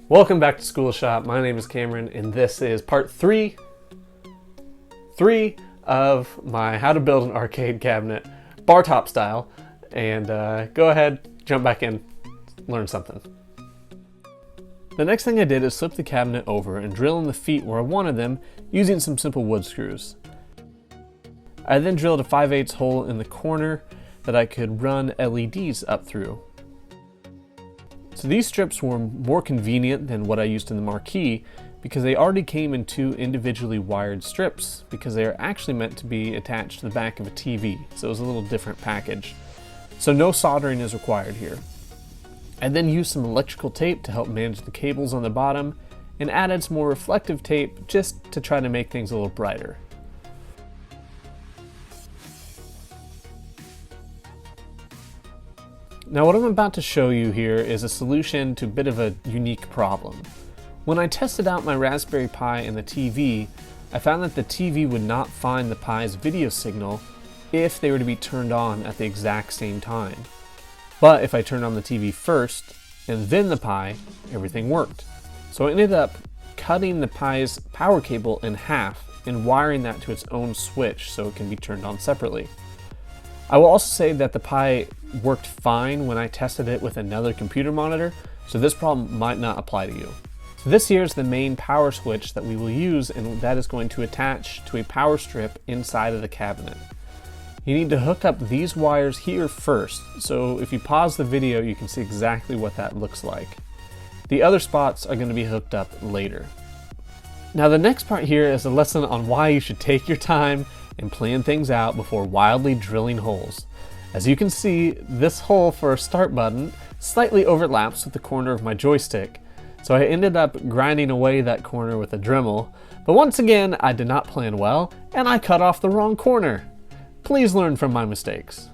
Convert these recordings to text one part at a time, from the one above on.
Welcome back to School Shop. My name is Cameron, and this is part three of my how to build an arcade cabinet, Bartop style. And go ahead, jump back in, learn something. The next thing I did is flip the cabinet over and drill in the feet where I wanted them using some simple wood screws. I then drilled a 5/8 hole in the corner that I could run LEDs up through. So these strips were more convenient than what I used in the marquee because they already came in two individually wired strips because they are actually meant to be attached to the back of a TV, so it was a little different package. So no soldering is required here. I then used some electrical tape to help manage the cables on the bottom and added some more reflective tape just to try to make things a little brighter. Now what I'm about to show you here is a solution to a bit of a unique problem. When I tested out my Raspberry Pi and the TV, I found that the TV would not find the Pi's video signal if they were to be turned on at the exact same time. But if I turned on the TV first and then the Pi, everything worked. So I ended up cutting the Pi's power cable in half and wiring that to its own switch so it can be turned on separately. I will also say that the Pi worked fine when I tested it with another computer monitor, so this problem might not apply to you. So this here is the main power switch that we will use, and that is going to attach to a power strip inside of the cabinet. You need to hook up these wires here first, so if you pause the video you can see exactly what that looks like. The other spots are going to be hooked up later. Now the next part here is a lesson on why you should take your time and plan things out before wildly drilling holes. As you can see, this hole for a start button slightly overlaps with the corner of my joystick, so I ended up grinding away that corner with a Dremel, but once again I did not plan well and I cut off the wrong corner. Please learn from my mistakes.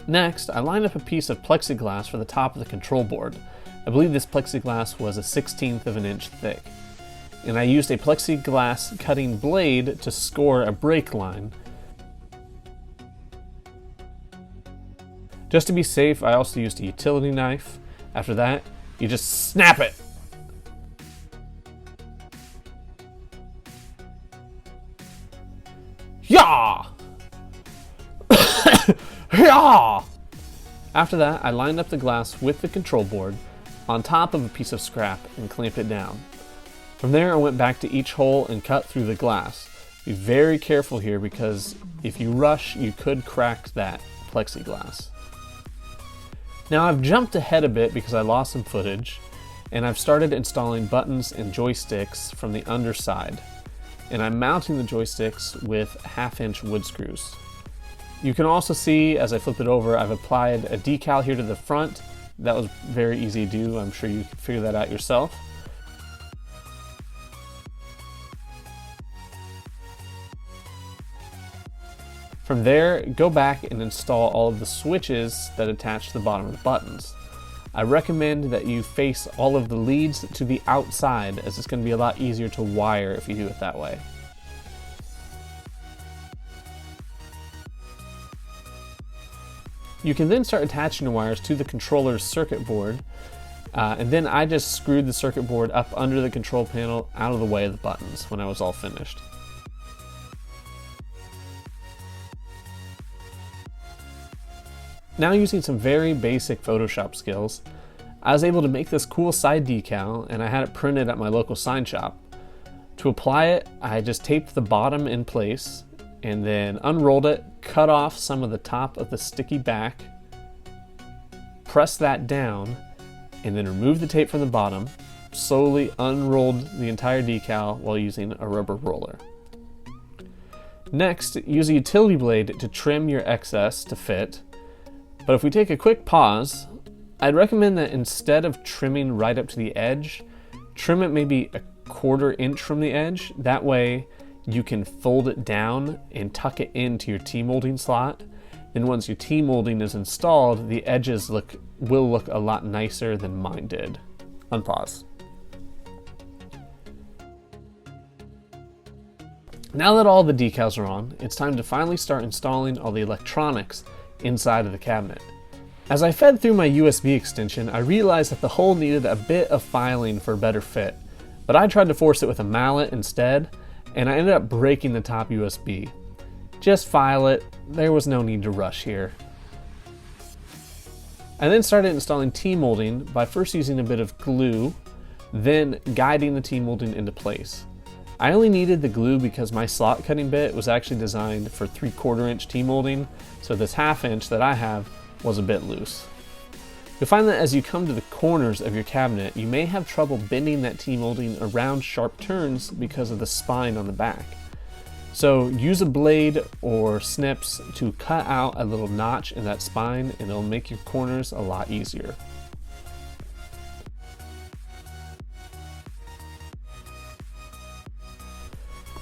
Next, I lined up a piece of plexiglass for the top of the control board. I believe this plexiglass was a 1/16 of an inch thick. And I used a plexiglass cutting blade to score a break line. Just to be safe, I also used a utility knife. After that, you just snap it. Yah! Yah! After that, I lined up the glass with the control board on top of a piece of scrap and clamped it down. From there, I went back to each hole and cut through the glass. Be very careful here because if you rush, you could crack that plexiglass. Now I've jumped ahead a bit because I lost some footage, and I've started installing buttons and joysticks from the underside. And I'm mounting the joysticks with 1/2-inch wood screws. You can also see as I flip it over, I've applied a decal here to the front. That was very easy to do. I'm sure you can figure that out yourself. From there, go back and install all of the switches that attach to the bottom of the buttons. I recommend that you face all of the leads to the outside, as it's going to be a lot easier to wire if you do it that way. You can then start attaching the wires to the controller's circuit board, and then I just screwed the circuit board up under the control panel out of the way of the buttons when I was all finished. Now using some very basic Photoshop skills, I was able to make this cool side decal and I had it printed at my local sign shop. To apply it, I just taped the bottom in place and then unrolled it, cut off some of the top of the sticky back, pressed that down, and then removed the tape from the bottom, slowly unrolled the entire decal while using a rubber roller. Next, use a utility blade to trim your excess to fit. But if we take a quick pause, I'd recommend that instead of trimming right up to the edge, trim it maybe 1/4 inch from the edge. That way you can fold it down and tuck it into your T-molding slot. Then once your T-molding is installed, the edges will look a lot nicer than mine did. Unpause. Now that all the decals are on, it's time to finally start installing all the electronics inside of the cabinet. As I fed through my USB extension, I realized that the hole needed a bit of filing for a better fit, but I tried to force it with a mallet instead, and I ended up breaking the top USB. Just file it, there was no need to rush here. I then started installing T-molding by first using a bit of glue, then guiding the T-molding into place. I only needed the glue because my slot cutting bit was actually designed for 3/4 inch T-molding, so this 1/2 inch that I have was a bit loose. You'll find that as you come to the corners of your cabinet, you may have trouble bending that T-molding around sharp turns because of the spine on the back. So use a blade or snips to cut out a little notch in that spine, and it'll make your corners a lot easier.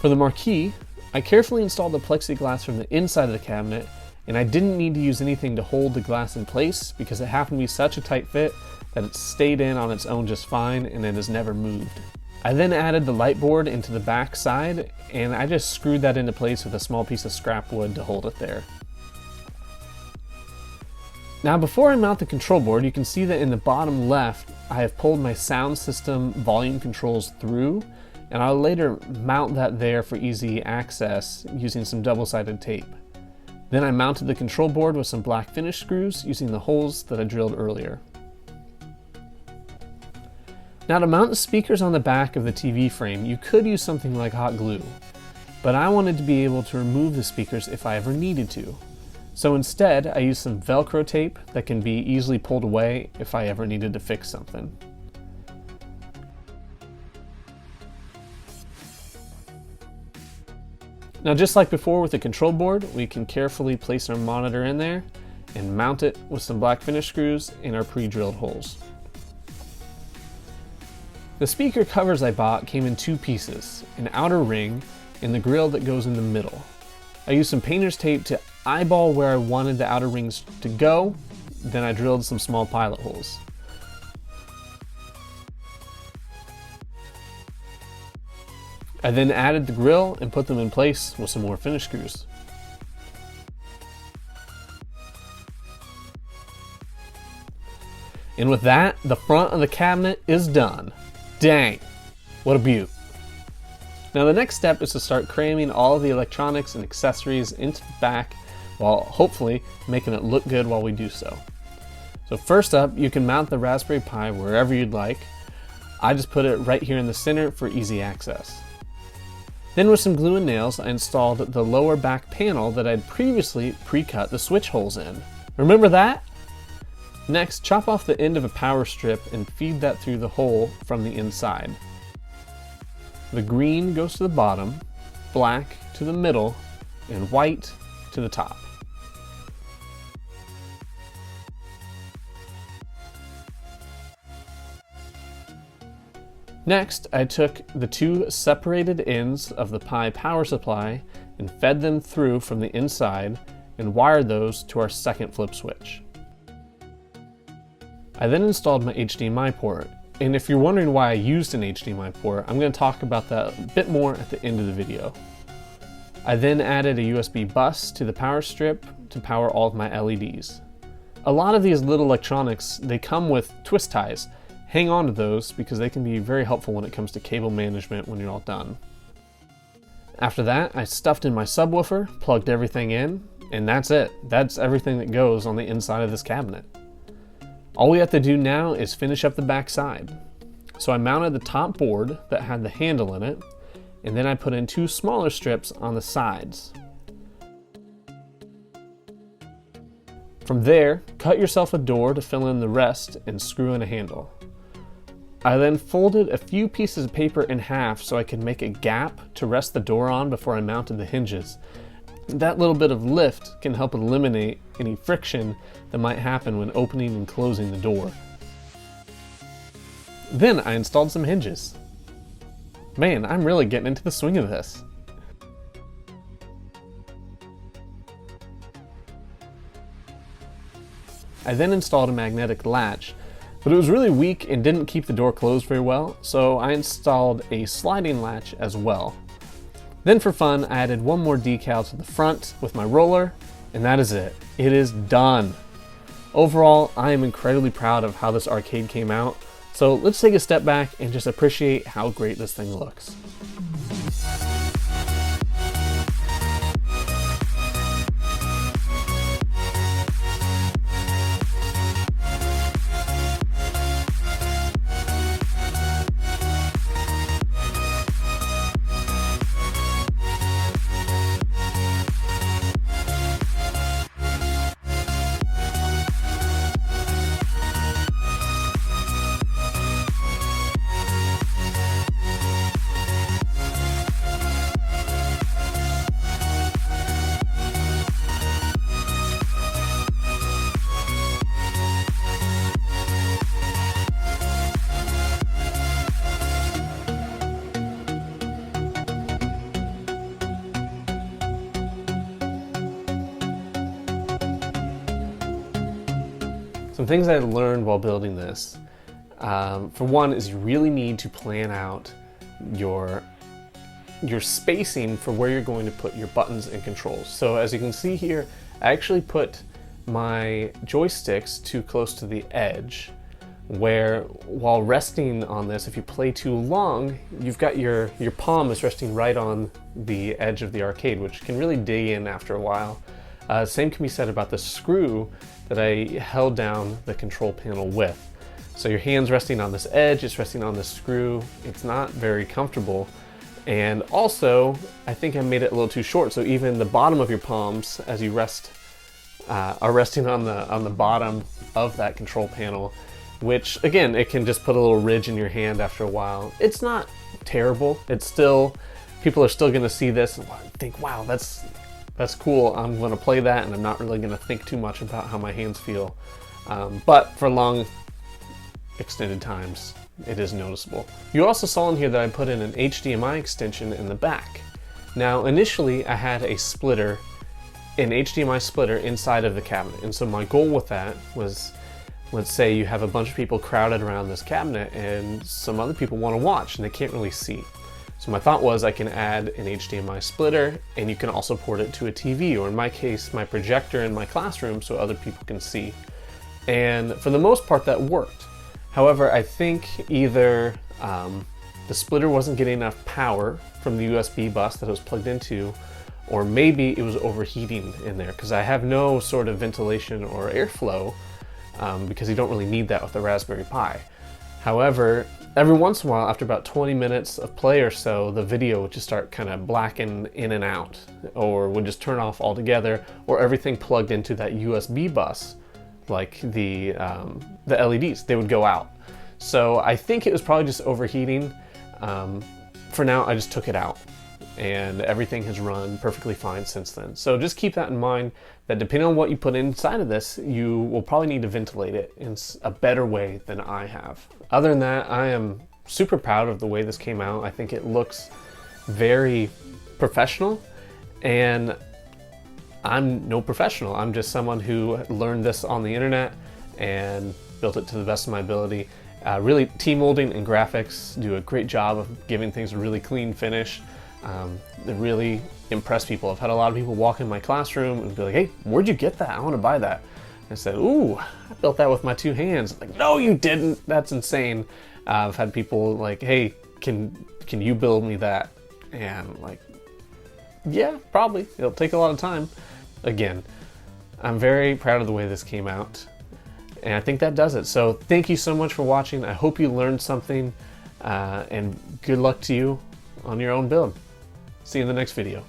For the marquee, I carefully installed the plexiglass from the inside of the cabinet, and I didn't need to use anything to hold the glass in place because it happened to be such a tight fit that it stayed in on its own just fine and it has never moved. I then added the light board into the back side, and I just screwed that into place with a small piece of scrap wood to hold it there. Now before I mount the control board, you can see that in the bottom left, I have pulled my sound system volume controls through, and I'll later mount that there for easy access using some double-sided tape. Then I mounted the control board with some black finish screws using the holes that I drilled earlier. Now to mount the speakers on the back of the TV frame, you could use something like hot glue, but I wanted to be able to remove the speakers if I ever needed to. So instead, I used some Velcro tape that can be easily pulled away if I ever needed to fix something. Now just like before with the control board, we can carefully place our monitor in there and mount it with some black finish screws in our pre-drilled holes. The speaker covers I bought came in 2 pieces, an outer ring and the grill that goes in the middle. I used some painter's tape to eyeball where I wanted the outer rings to go, then I drilled some small pilot holes. I then added the grill and put them in place with some more finish screws. And with that, the front of the cabinet is done. Dang, what a beaut. Now the next step is to start cramming all of the electronics and accessories into the back while hopefully making it look good while we do so. So first up, you can mount the Raspberry Pi wherever you'd like. I just put it right here in the center for easy access. Then with some glue and nails, I installed the lower back panel that I'd previously pre-cut the switch holes in. Remember that? Next, chop off the end of a power strip and feed that through the hole from the inside. The green goes to the bottom, black to the middle, and white to the top. Next, I took the 2 separated ends of the Pi power supply and fed them through from the inside and wired those to our second flip switch. I then installed my HDMI port, and if you're wondering why I used an HDMI port, I'm going to talk about that a bit more at the end of the video. I then added a USB bus to the power strip to power all of my LEDs. A lot of these little electronics, they come with twist ties. Hang on to those because they can be very helpful when it comes to cable management when you're all done. After that, I stuffed in my subwoofer, plugged everything in, and that's it. That's everything that goes on the inside of this cabinet. All we have to do now is finish up the back side. So I mounted the top board that had the handle in it, and then I put in 2 smaller strips on the sides. From there, cut yourself a door to fill in the rest and screw in a handle. I then folded a few pieces of paper in half so I could make a gap to rest the door on before I mounted the hinges. That little bit of lift can help eliminate any friction that might happen when opening and closing the door. Then I installed some hinges. Man, I'm really getting into the swing of this. I then installed a magnetic latch, but it was really weak and didn't keep the door closed very well, so I installed a sliding latch as well. Then for fun, I added one more decal to the front with my roller, and that is it. It is done. Overall, I am incredibly proud of how this arcade came out, so let's take a step back and just appreciate how great this thing looks. Some things I learned while building this, for one, is you really need to plan out your spacing for where you're going to put your buttons and controls. So as you can see here, I actually put my joysticks too close to the edge, where while resting on this, if you play too long, you've got your palm is resting right on the edge of the arcade, which can really dig in after a while. Same can be said about the screw that I held down the control panel with. So your hand's resting on this edge, it's resting on this screw. It's not very comfortable. And also, I think I made it a little too short, so even the bottom of your palms, as you rest, are resting on the bottom of that control panel, which again, it can just put a little ridge in your hand after a while. It's not terrible. It's still, people are still gonna see this and think, wow, that's cool. I'm gonna play that and I'm not really gonna think too much about how my hands feel. But for long, extended times, it is noticeable. You also saw in here that I put in an HDMI extension in the back. Now, initially I had a splitter, an HDMI splitter inside of the cabinet. And so my goal with that was, let's say you have a bunch of people crowded around this cabinet and some other people wanna watch and they can't really see. So my thought was I can add an HDMI splitter and you can also port it to a TV, or in my case, my projector in my classroom so other people can see. And for the most part that worked. However, I think either the splitter wasn't getting enough power from the USB bus that it was plugged into, or maybe it was overheating in there, because I have no sort of ventilation or airflow, because you don't really need that with the Raspberry Pi. However, every once in a while, after about 20 minutes of play or so, the video would just start kind of blacking in and out, or would just turn off altogether, or everything plugged into that USB bus, like the LEDs, they would go out. So I think it was probably just overheating. For now, I just took it out, and everything has run perfectly fine since then. So just keep that in mind, that depending on what you put inside of this, you will probably need to ventilate it in a better way than I have. Other than that, I am super proud of the way this came out. I think it looks very professional, and I'm no professional. I'm just someone who learned this on the internet and built it to the best of my ability. Really, T-molding and graphics do a great job of giving things a really clean finish. They really impress people. I've had a lot of people walk in my classroom and be like, hey, where'd you get that? I want to buy that. And I said, ooh, I built that with my two hands. Like, no, you didn't. That's insane. I've had people like, hey, can you build me that? And I'm like, yeah, probably. It'll take a lot of time. Again, I'm very proud of the way this came out. And I think that does it. So thank you so much for watching. I hope you learned something, and good luck to you on your own build. See you in the next video.